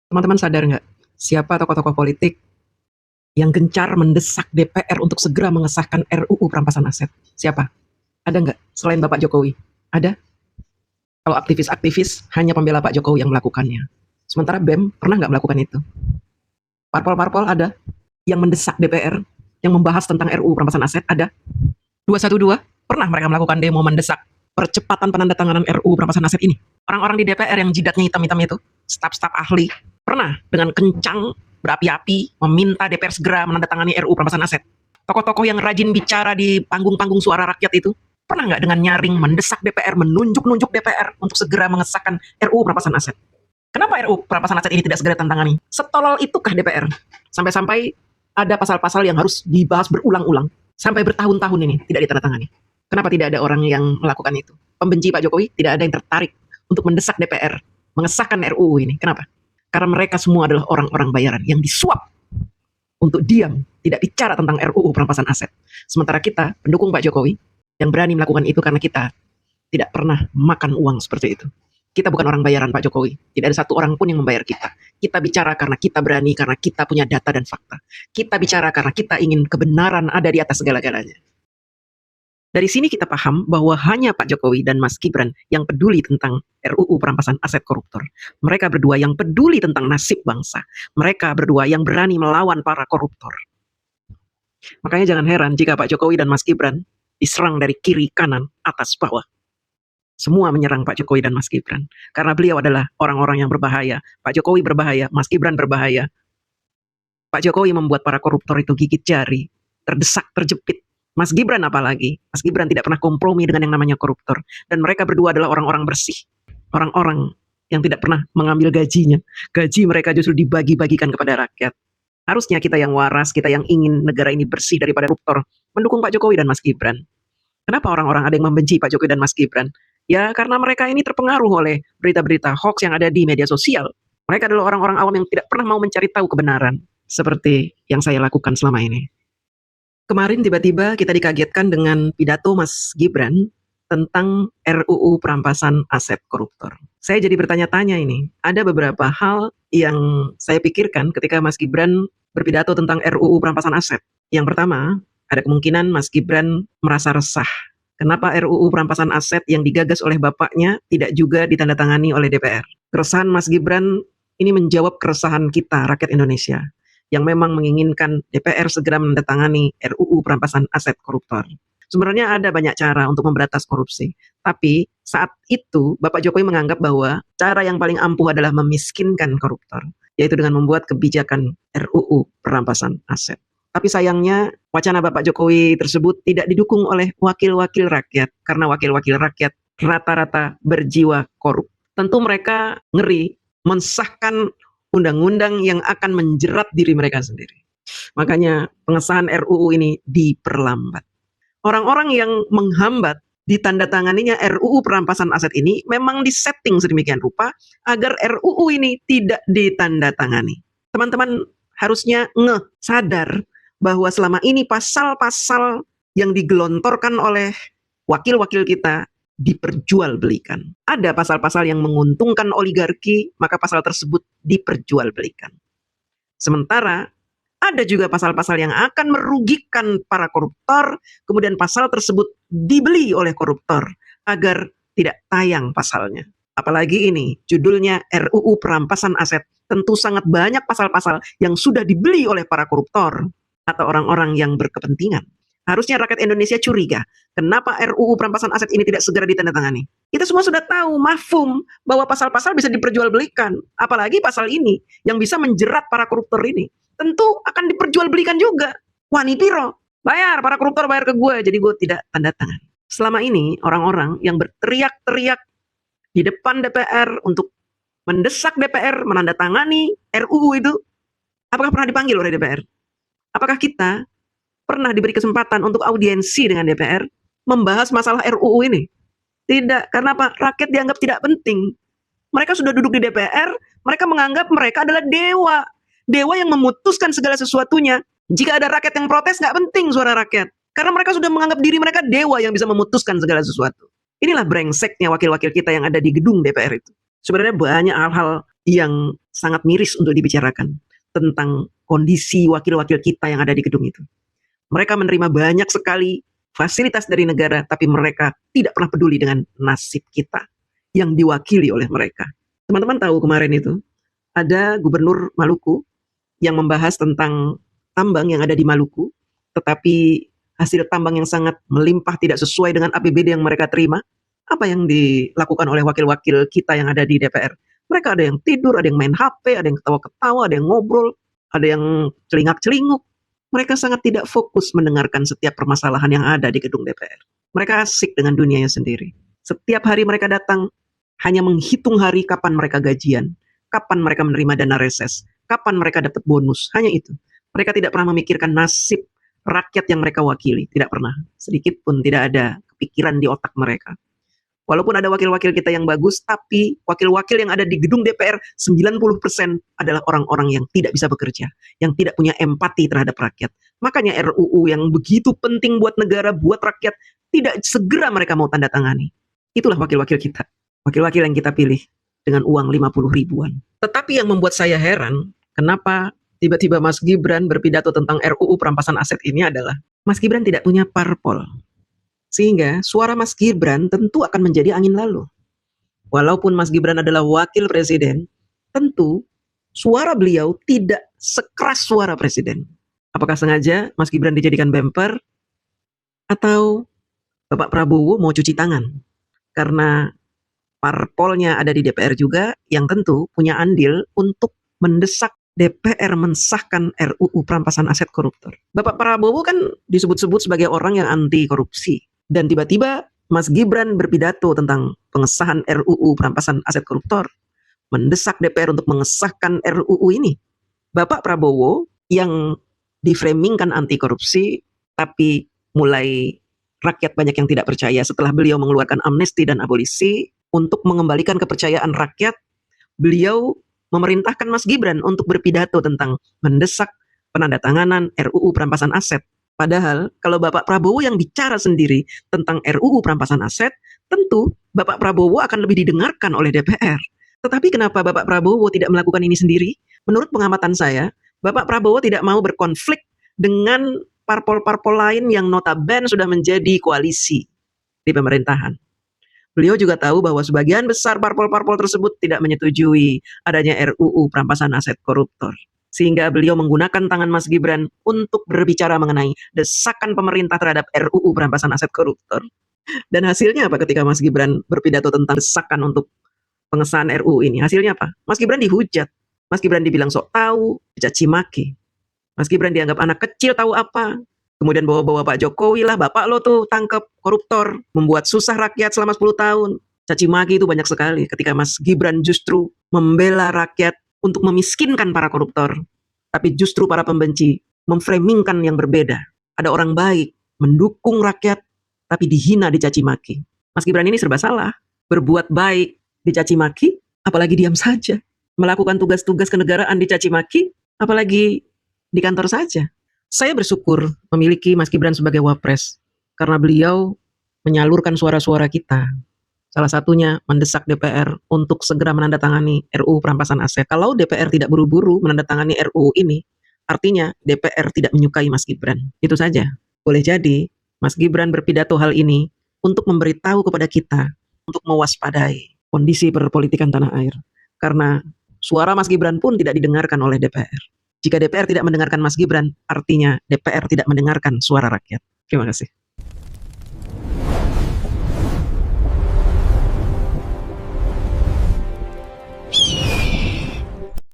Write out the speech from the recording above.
Teman-teman sadar nggak, siapa tokoh-tokoh politik yang gencar mendesak DPR untuk segera mengesahkan RUU perampasan aset? Siapa? Ada nggak selain Bapak Jokowi? Ada? Kalau aktivis-aktivis hanya pembela Pak Jokowi yang melakukannya. Sementara BEM pernah nggak melakukan itu? Parpol-parpol ada yang mendesak DPR, yang membahas tentang RUU perampasan aset? Ada? 212 pernah mereka melakukan demo mendesak percepatan penandatanganan RUU perampasan aset ini. Orang-orang di DPR yang jidatnya hitam-hitam itu, staf-staf ahli, pernah dengan kencang berapi-api meminta DPR segera menandatangani RUU perampasan aset. Tokoh-tokoh yang rajin bicara di panggung-panggung suara rakyat itu, pernah nggak dengan nyaring mendesak DPR, menunjuk-nunjuk DPR untuk segera mengesahkan RUU perampasan aset? Kenapa RUU perampasan aset ini tidak segera tantangani? Setolol itukah DPR? Sampai-sampai ada pasal-pasal yang harus dibahas berulang-ulang sampai bertahun-tahun ini tidak ditandatangani. Kenapa tidak ada orang yang melakukan itu? Pembenci Pak Jokowi tidak ada yang tertarik untuk mendesak DPR mengesahkan RUU ini. Kenapa? Karena mereka semua adalah orang-orang bayaran yang disuap untuk diam, tidak bicara tentang RUU perampasan aset. Sementara kita, pendukung Pak Jokowi, yang berani melakukan itu karena kita tidak pernah makan uang seperti itu. Kita bukan orang bayaran Pak Jokowi. Tidak ada satu orang pun yang membayar kita. Kita bicara karena kita berani, karena kita punya data dan fakta. Kita bicara karena kita ingin kebenaran ada di atas segala-galanya. Dari sini kita paham bahwa hanya Pak Jokowi dan Mas Gibran yang peduli tentang RUU perampasan aset koruptor. Mereka berdua yang peduli tentang nasib bangsa. Mereka berdua yang berani melawan para koruptor. Makanya jangan heran jika Pak Jokowi dan Mas Gibran diserang dari kiri, kanan, atas, bawah. Semua menyerang Pak Jokowi dan Mas Gibran. Karena beliau adalah orang-orang yang berbahaya. Pak Jokowi berbahaya, Mas Gibran berbahaya. Pak Jokowi membuat para koruptor itu gigit jari, terdesak, terjepit. Mas Gibran apalagi. Mas Gibran tidak pernah kompromi dengan yang namanya koruptor. Dan mereka berdua adalah orang-orang bersih. Orang-orang yang tidak pernah mengambil gajinya. Gaji mereka justru dibagi-bagikan kepada rakyat. Harusnya kita yang waras, kita yang ingin negara ini bersih daripada koruptor, mendukung Pak Jokowi dan Mas Gibran. Kenapa orang-orang ada yang membenci Pak Jokowi dan Mas Gibran? Ya karena mereka ini terpengaruh oleh berita-berita hoax yang ada di media sosial. Mereka adalah orang-orang awam yang tidak pernah mau mencari tahu kebenaran. Seperti yang saya lakukan selama ini. Kemarin tiba-tiba kita dikagetkan dengan pidato Mas Gibran tentang RUU perampasan aset koruptor. Saya jadi bertanya-tanya ini, ada beberapa hal yang saya pikirkan ketika Mas Gibran berpidato tentang RUU perampasan aset. Yang pertama, ada kemungkinan Mas Gibran merasa resah. Kenapa RUU perampasan aset yang digagas oleh bapaknya tidak juga ditandatangani oleh DPR? Keresahan Mas Gibran ini menjawab keresahan kita, rakyat Indonesia, yang memang menginginkan DPR segera menandatangani RUU perampasan aset koruptor. Sebenarnya ada banyak cara untuk memberantas korupsi. Tapi saat itu Bapak Jokowi menganggap bahwa cara yang paling ampuh adalah memiskinkan koruptor, yaitu dengan membuat kebijakan RUU perampasan aset. Tapi sayangnya wacana Bapak Jokowi tersebut tidak didukung oleh wakil-wakil rakyat, karena wakil-wakil rakyat rata-rata berjiwa korup. Tentu mereka ngeri mensahkan undang-undang yang akan menjerat diri mereka sendiri. Makanya pengesahan RUU ini diperlambat. Orang-orang yang menghambat ditandatanganinya RUU perampasan aset ini memang disetting sedemikian rupa agar RUU ini tidak ditandatangani. Teman-teman harusnya sadar bahwa selama ini pasal-pasal yang digelontorkan oleh wakil-wakil kita diperjualbelikan. Ada pasal-pasal yang menguntungkan oligarki, maka pasal tersebut diperjualbelikan. Sementara ada juga pasal-pasal yang akan merugikan para koruptor, kemudian pasal tersebut dibeli oleh koruptor agar tidak tayang pasalnya. Apalagi ini judulnya RUU perampasan aset. Tentu sangat banyak pasal-pasal yang sudah dibeli oleh para koruptor atau orang-orang yang berkepentingan. Harusnya rakyat Indonesia curiga, kenapa RUU perampasan aset ini tidak segera ditandatangani? Kita semua sudah tahu, mafhum, bahwa pasal-pasal bisa diperjualbelikan. Apalagi pasal ini, yang bisa menjerat para koruptor ini. Tentu akan diperjualbelikan juga. Wani piro, bayar, para koruptor bayar ke gue, jadi gue tidak tanda tangan. Selama ini, orang-orang yang berteriak-teriak di depan DPR untuk mendesak DPR menandatangani RUU itu, apakah pernah dipanggil oleh DPR? Apakah kita pernah diberi kesempatan untuk audiensi dengan DPR membahas masalah RUU ini? Tidak, karena apa? Rakyat dianggap tidak penting. Mereka sudah duduk di DPR, mereka menganggap mereka adalah dewa. Dewa yang memutuskan segala sesuatunya. Jika ada rakyat yang protes, nggak penting suara rakyat. Karena mereka sudah menganggap diri mereka dewa yang bisa memutuskan segala sesuatu. Inilah brengseknya wakil-wakil kita yang ada di gedung DPR itu. Sebenarnya banyak hal-hal yang sangat miris untuk dibicarakan tentang kondisi wakil-wakil kita yang ada di gedung itu. Mereka menerima banyak sekali fasilitas dari negara, tapi mereka tidak pernah peduli dengan nasib kita yang diwakili oleh mereka. Teman-teman tahu kemarin itu, ada gubernur Maluku yang membahas tentang tambang yang ada di Maluku, tetapi hasil tambang yang sangat melimpah tidak sesuai dengan APBD yang mereka terima. Apa yang dilakukan oleh wakil-wakil kita yang ada di DPR? Mereka ada yang tidur, ada yang main HP, ada yang ketawa-ketawa, ada yang ngobrol, ada yang celingak-celinguk. Mereka sangat tidak fokus mendengarkan setiap permasalahan yang ada di gedung DPR. Mereka asik dengan dunianya sendiri. Setiap hari mereka datang hanya menghitung hari kapan mereka gajian, kapan mereka menerima dana reses, kapan mereka dapat bonus, hanya itu. Mereka tidak pernah memikirkan nasib rakyat yang mereka wakili, tidak pernah. Sedikit pun tidak ada kepikiran di otak mereka. Walaupun ada wakil-wakil kita yang bagus, tapi wakil-wakil yang ada di gedung DPR 90% adalah orang-orang yang tidak bisa bekerja, yang tidak punya empati terhadap rakyat. Makanya RUU yang begitu penting buat negara, buat rakyat, tidak segera mereka mau tanda tangani. Itulah wakil-wakil kita, wakil-wakil yang kita pilih dengan uang 50 ribuan. Tetapi yang membuat saya heran, kenapa tiba-tiba Mas Gibran berpidato tentang RUU perampasan aset ini adalah Mas Gibran tidak punya parpol. Sehingga suara Mas Gibran tentu akan menjadi angin lalu. Walaupun Mas Gibran adalah wakil presiden, tentu suara beliau tidak sekeras suara presiden. Apakah sengaja Mas Gibran dijadikan bumper? Atau Bapak Prabowo mau cuci tangan? Karena parpolnya ada di DPR juga, yang tentu punya andil untuk mendesak DPR mensahkan RUU perampasan aset koruptor. Bapak Prabowo kan disebut-sebut sebagai orang yang anti korupsi. Dan tiba-tiba Mas Gibran berpidato tentang pengesahan RUU perampasan aset koruptor, mendesak DPR untuk mengesahkan RUU ini. Bapak Prabowo yang diframingkan anti korupsi, tapi mulai rakyat banyak yang tidak percaya setelah beliau mengeluarkan amnesti dan abolisi. Untuk mengembalikan kepercayaan rakyat, beliau memerintahkan Mas Gibran untuk berpidato tentang mendesak penandatanganan RUU perampasan aset. Padahal kalau Bapak Prabowo yang bicara sendiri tentang RUU perampasan aset, tentu Bapak Prabowo akan lebih didengarkan oleh DPR. Tetapi kenapa Bapak Prabowo tidak melakukan ini sendiri? Menurut pengamatan saya, Bapak Prabowo tidak mau berkonflik dengan parpol-parpol lain yang notabene sudah menjadi koalisi di pemerintahan. Beliau juga tahu bahwa sebagian besar parpol-parpol tersebut tidak menyetujui adanya RUU perampasan aset koruptor. Sehingga beliau menggunakan tangan Mas Gibran untuk berbicara mengenai desakan pemerintah terhadap RUU perampasan aset koruptor. Dan hasilnya apa ketika Mas Gibran berpidato tentang desakan untuk pengesahan RUU ini? Hasilnya apa? Mas Gibran dihujat. Mas Gibran dibilang sok tahu, dicaci maki. Mas Gibran dianggap anak kecil tahu apa. Kemudian bawa-bawa Pak Jokowi lah, bapak lo tuh tangkap koruptor, membuat susah rakyat selama 10 tahun. Caci maki itu banyak sekali ketika Mas Gibran justru membela rakyat untuk memiskinkan para koruptor. Tapi justru para pembenci memframingkan yang berbeda. Ada orang baik, mendukung rakyat, tapi dihina, dicaci maki. Mas Gibran ini serba salah. Berbuat baik, dicaci maki, apalagi diam saja. Melakukan tugas-tugas kenegaraan dicaci maki, apalagi di kantor saja. Saya bersyukur memiliki Mas Gibran sebagai wapres, karena beliau menyalurkan suara-suara kita. Salah satunya mendesak DPR untuk segera menandatangani RUU perampasan aset. Kalau DPR tidak buru-buru menandatangani RUU ini, artinya DPR tidak menyukai Mas Gibran. Itu saja. Boleh jadi Mas Gibran berpidato hal ini untuk memberitahu kepada kita untuk mewaspadai kondisi perpolitikan tanah air. Karena suara Mas Gibran pun tidak didengarkan oleh DPR. Jika DPR tidak mendengarkan Mas Gibran, artinya DPR tidak mendengarkan suara rakyat. Terima kasih.